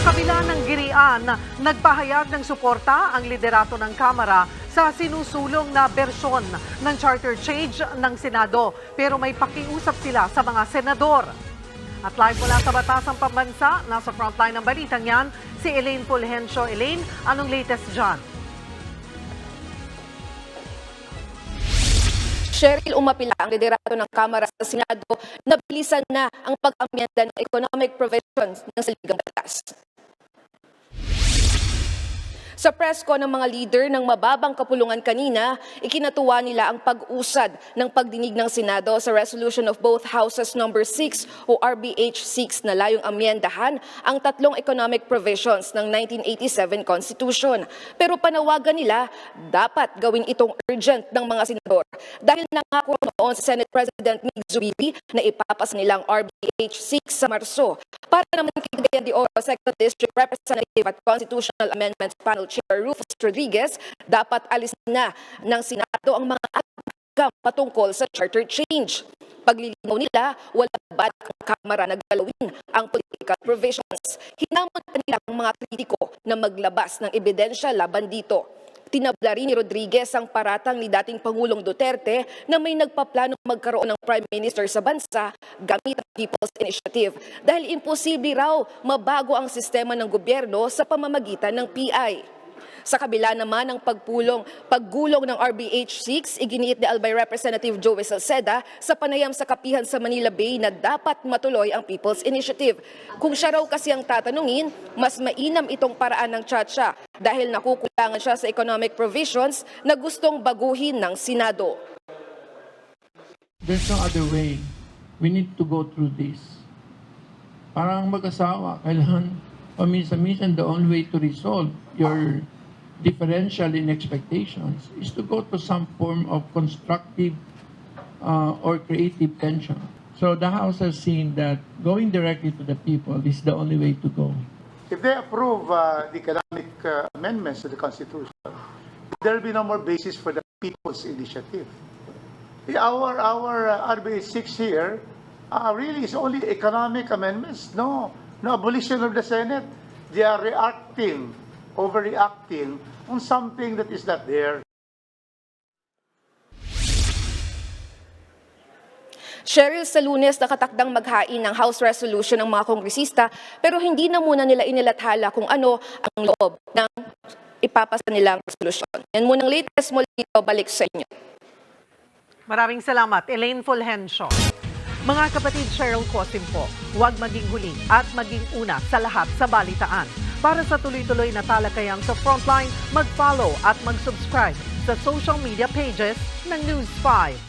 kabila ng girian, nagpahayag ng suporta ang liderato ng Kamara sa sinusulong na bersyon ng charter change ng Senado. Pero may pakiusap sila sa mga senador. At live mula sa Batasang Pambansa, nasa frontline ng balitang yan, si Elaine Fulgencio. Elaine, anong latest dyan? Cheryl, umapila ang liderato ng Kamara sa Senado na bilisan na ang pag-amyenda ng economic provisions ng saligang batas. Sa presko ng mga leader ng mababang kapulungan kanina, ikinatuwa nila ang pag-usad ng pagdinig ng Senado sa resolution of both houses number 6 o RBH 6 na layong amyendahan ang tatlong economic provisions ng 1987 Constitution. Pero panawagan nila, dapat gawin itong urgent ng mga senador dahil nangako noon si Senate President Mig Zubiri na ipapasa nilang RBH 6 sa Marso. Para naman kay Cagayan de Oro, 2nd District Representative at Constitutional Amendments Panel Chair Rufus Rodriguez, dapat alisin na ng Senado ang mga agam patungkol sa charter change. Paglilinaw nila, wala balak ang Kamara na galawin ang political provisions. Hinamon nila ang mga kritiko na maglabas ng ebidensya laban dito. Tinabla rin ni Rodriguez ang paratang ni dating Pangulong Duterte na may nagpaplano magkaroon ng Prime Minister sa bansa gamit ang People's Initiative dahil imposible raw mabago ang sistema ng gobyerno sa pamamagitan ng PI. Sa kabila naman ng paggulong ng RBH 6, iginiit ni Albay Representative Joey Salceda sa panayam sa kapihan sa Manila Bay na dapat matuloy ang People's Initiative. Kung siya raw kasi ang tatanungin, mas mainam itong paraan ng Chacha dahil nakukulangan siya sa economic provisions na gustong baguhin ng Senado. There's no other way. We need to go through this. Parang mag-asawa, kailangan paminsan-minsan the only way to resolve your differential in expectations is to go to some form of constructive or creative tension. So the House has seen that going directly to the people is the only way to go. If they approve the economic amendments to the Constitution, there will be no more basis for the People's Initiative. Our RBA 6 here really is only economic amendments. No abolition of the Senate. They are overreacting on something that is not there. Cheryl, sa Lunes nakatakdang maghain ng House Resolution ng mga kongresista pero hindi na muna nila inilathala kung ano ang loob ng ipapasa nilang resolution. Yan munang latest mo dito, balik sa inyo. Maraming salamat, Elaine Fulgencio. Mga kapatid, Cheryl Cosim po, huwag maging huli at maging una sa lahat sa balitaan. Para sa tuloy-tuloy na talakayang sa Frontline, mag-follow at mag-subscribe sa social media pages ng News 5.